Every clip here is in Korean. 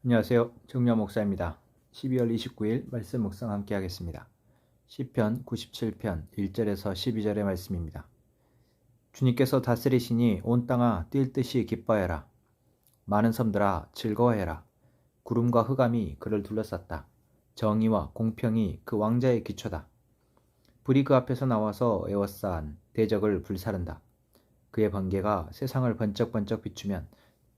안녕하세요. 정면 목사입니다. 12월 29일 말씀 묵상 함께 하겠습니다. 시편 97편 1절에서 12절의 말씀입니다. 주님께서 다스리시니 온 땅아 뛸 듯이 기뻐해라. 많은 섬들아 즐거워해라. 구름과 흑암이 그를 둘러쌌다. 정의와 공평이 그 왕자의 기초다. 불이 그 앞에서 나와서 에워싼 대적을 불사른다. 그의 번개가 세상을 번쩍번쩍 비추면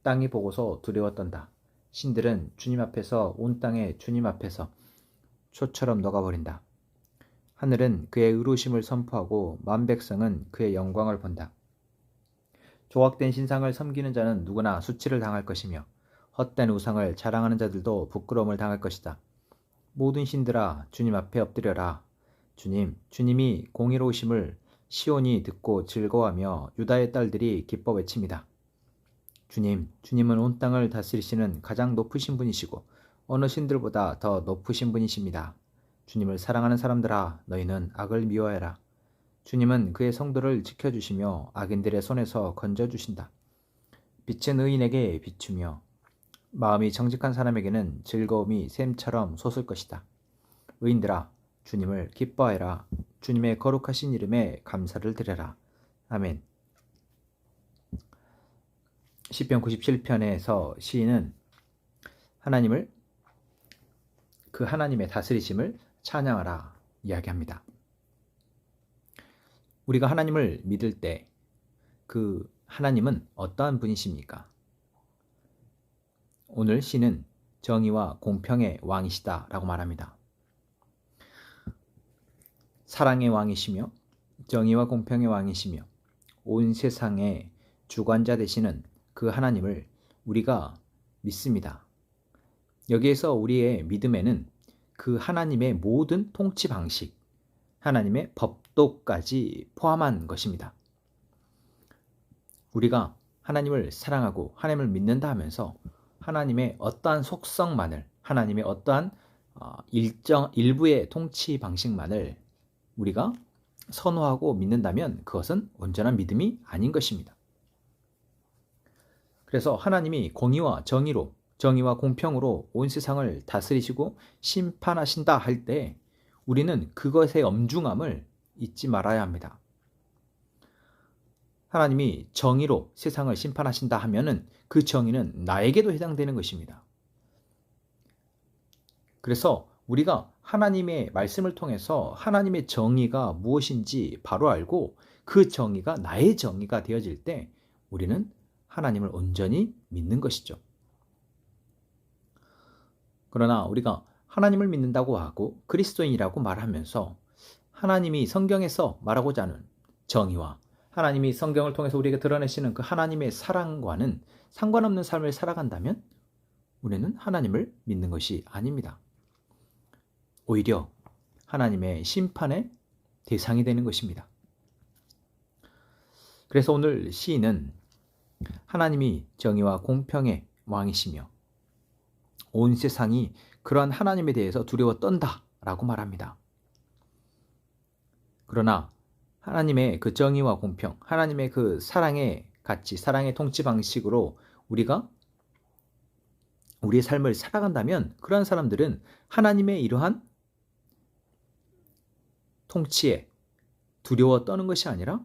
땅이 보고서 두려워 떤다. 신들은 주님 앞에서 온 땅에 주님 앞에서 초처럼 녹아버린다. 하늘은 그의 의로우심을 선포하고 만백성은 그의 영광을 본다. 조각된 신상을 섬기는 자는 누구나 수치를 당할 것이며 헛된 우상을 자랑하는 자들도 부끄러움을 당할 것이다. 모든 신들아 주님 앞에 엎드려라. 주님이 공의로우심을 시온이 듣고 즐거워하며 유다의 딸들이 기뻐 외칩니다. 주님은 온 땅을 다스리시는 가장 높으신 분이시고 어느 신들보다 더 높으신 분이십니다. 주님을 사랑하는 사람들아 너희는 악을 미워해라. 주님은 그의 성도를 지켜주시며 악인들의 손에서 건져주신다. 빛은 의인에게 비추며 마음이 정직한 사람에게는 즐거움이 샘처럼 솟을 것이다. 의인들아 주님을 기뻐하라. 주님의 거룩하신 이름에 감사를 드려라. 아멘. 시편 97편에서 시인은 하나님의 다스리심을 찬양하라 이야기합니다. 우리가 하나님을 믿을 때 그 하나님은 어떠한 분이십니까? 오늘 시는 정의와 공평의 왕이시다 라고 말합니다. 사랑의 왕이시며 정의와 공평의 왕이시며 온 세상의 주관자 되시는 그 하나님을 우리가 믿습니다. 여기에서 우리의 믿음에는 그 하나님의 모든 통치 방식, 하나님의 법도까지 포함한 것입니다. 우리가 하나님을 사랑하고 하나님을 믿는다 하면서 하나님의 어떠한 속성만을, 하나님의 어떠한 일부의 통치 방식만을 우리가 선호하고 믿는다면 그것은 온전한 믿음이 아닌 것입니다. 그래서 하나님이 공의와 정의와 공평으로 온 세상을 다스리시고 심판하신다 할 때 우리는 그것의 엄중함을 잊지 말아야 합니다. 하나님이 정의로 세상을 심판하신다 하면은 그 정의는 나에게도 해당되는 것입니다. 그래서 우리가 하나님의 말씀을 통해서 하나님의 정의가 무엇인지 바로 알고 그 정의가 나의 정의가 되어질 때 우리는 하나님을 온전히 믿는 것이죠. 그러나 우리가 하나님을 믿는다고 하고 그리스도인이라고 말하면서 하나님이 성경에서 말하고자 하는 정의와 하나님이 성경을 통해서 우리에게 드러내시는 그 하나님의 사랑과는 상관없는 삶을 살아간다면 우리는 하나님을 믿는 것이 아닙니다. 오히려 하나님의 심판의 대상이 되는 것입니다. 그래서 오늘 시인은 하나님이 정의와 공평의 왕이시며 온 세상이 그러한 하나님에 대해서 두려워 떤다 라고 말합니다. 그러나 하나님의 그 정의와 공평, 하나님의 그 사랑의 가치, 사랑의 통치 방식으로 우리가 우리의 삶을 살아간다면 그러한 사람들은 하나님의 이러한 통치에 두려워 떠는 것이 아니라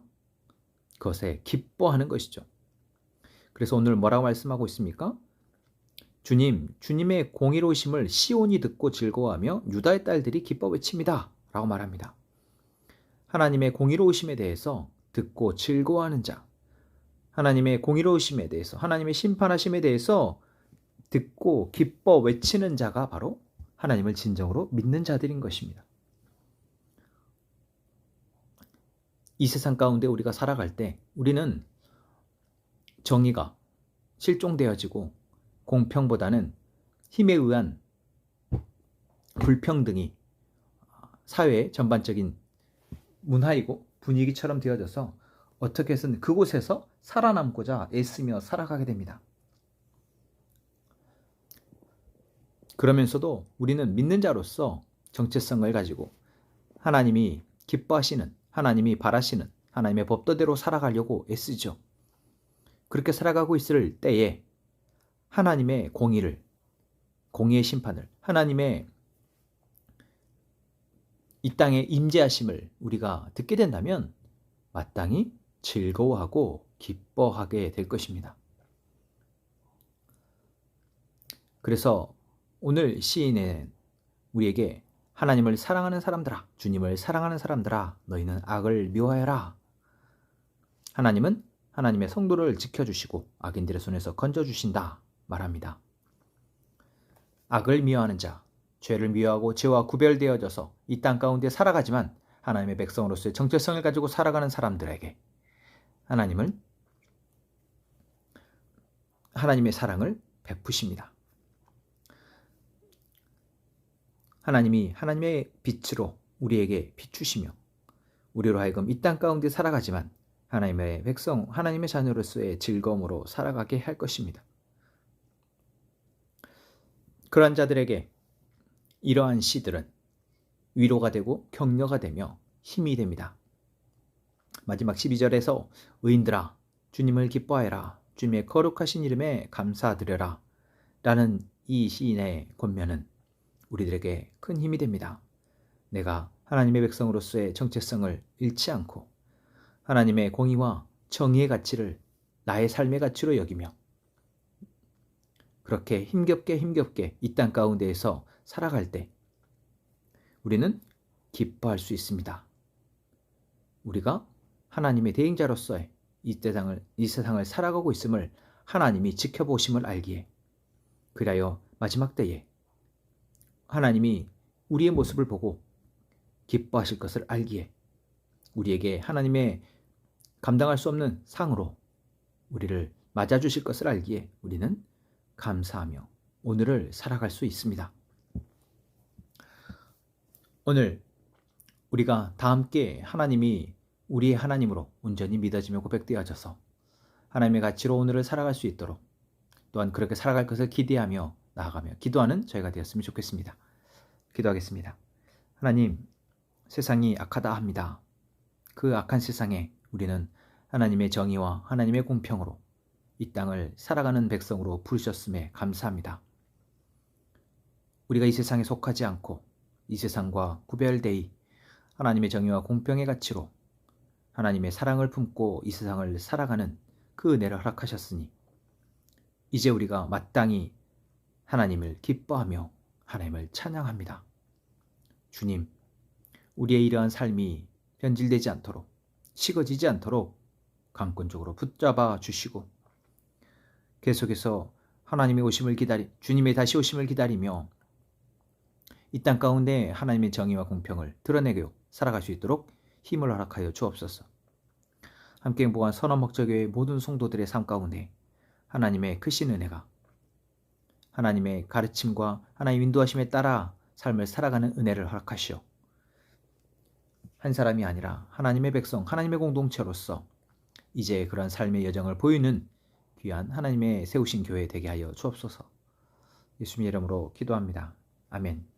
그것에 기뻐하는 것이죠. 그래서 오늘 뭐라고 말씀하고 있습니까? 주님의 공의로우심을 시온이 듣고 즐거워하며 유다의 딸들이 기뻐 외칩니다 라고 말합니다. 하나님의 공의로우심에 대해서 듣고 즐거워하는 자, 하나님의 공의로우심에 대해서, 하나님의 심판하심에 대해서 듣고 기뻐 외치는 자가 바로 하나님을 진정으로 믿는 자들인 것입니다. 이 세상 가운데 우리가 살아갈 때 우리는 정의가 실종되어지고 공평보다는 힘에 의한 불평등이 사회의 전반적인 문화이고 분위기처럼 되어져서 어떻게 해서든 그곳에서 살아남고자 애쓰며 살아가게 됩니다. 그러면서도 우리는 믿는 자로서 정체성을 가지고 하나님이 기뻐하시는, 하나님이 바라시는 하나님의 법도대로 살아가려고 애쓰죠. 그렇게 살아가고 있을 때에 하나님의 공의를, 공의의 심판을, 하나님의 이 땅에 임재하심을 우리가 듣게 된다면 마땅히 즐거워하고 기뻐하게 될 것입니다. 그래서 오늘 시인은 우리에게 하나님을 사랑하는 사람들아, 주님을 사랑하는 사람들아, 너희는 악을 미워해라. 하나님은 하나님의 성도를 지켜주시고 악인들의 손에서 건져주신다 말합니다. 악을 미워하는 자, 죄를 미워하고 죄와 구별되어져서 이 땅 가운데 살아가지만 하나님의 백성으로서의 정체성을 가지고 살아가는 사람들에게 하나님은 하나님의 사랑을 베푸십니다. 하나님이 하나님의 빛으로 우리에게 비추시며 우리로 하여금 이 땅 가운데 살아가지만 하나님의 백성, 하나님의 자녀로서의 즐거움으로 살아가게 할 것입니다. 그러한 자들에게 이러한 시들은 위로가 되고 격려가 되며 힘이 됩니다. 마지막 12절에서 의인들아 주님을 기뻐하여라, 주님의 거룩하신 이름에 감사드려라 라는 이 시인의 권면은 우리들에게 큰 힘이 됩니다. 내가 하나님의 백성으로서의 정체성을 잃지 않고 하나님의 공의와 정의의 가치를 나의 삶의 가치로 여기며 그렇게 힘겹게 이 땅 가운데에서 살아갈 때 우리는 기뻐할 수 있습니다. 우리가 하나님의 대행자로서의 이 세상을 살아가고 있음을 하나님이 지켜보심을 알기에, 그리하여 마지막 때에 하나님이 우리의 모습을 보고 기뻐하실 것을 알기에 우리에게 하나님의 감당할 수 없는 상으로 우리를 맞아주실 것을 알기에 우리는 감사하며 오늘을 살아갈 수 있습니다. 오늘 우리가 다 함께 하나님이 우리의 하나님으로 온전히 믿어지며 고백되어져서 하나님의 가치로 오늘을 살아갈 수 있도록 또한 그렇게 살아갈 것을 기대하며 나아가며 기도하는 저희가 되었으면 좋겠습니다. 기도하겠습니다. 하나님, 세상이 악하다 합니다. 그 악한 세상에 우리는 하나님의 정의와 하나님의 공평으로 이 땅을 살아가는 백성으로 부르셨음에 감사합니다. 우리가 이 세상에 속하지 않고 이 세상과 구별되이 하나님의 정의와 공평의 가치로 하나님의 사랑을 품고 이 세상을 살아가는 그 은혜를 허락하셨으니 이제 우리가 마땅히 하나님을 기뻐하며 하나님을 찬양합니다. 주님, 우리의 이러한 삶이 변질되지 않도록 식어지지 않도록 강권적으로 붙잡아 주시고 계속해서 하나님의 오심을 주님의 다시 오심을 기다리며 이 땅 가운데 하나님의 정의와 공평을 드러내고 살아갈 수 있도록 힘을 허락하여 주옵소서. 함께 행복한 선언목적교회의 모든 성도들의 삶 가운데 하나님의 크신 은혜가 하나님의 가르침과 하나님의 인도하심에 따라 삶을 살아가는 은혜를 허락하시오. 한 사람이 아니라 하나님의 백성, 하나님의 공동체로서 이제 그런 삶의 여정을 보이는 귀한 하나님의 세우신 교회 되게 하여 주옵소서. 예수님의 이름으로 기도합니다. 아멘.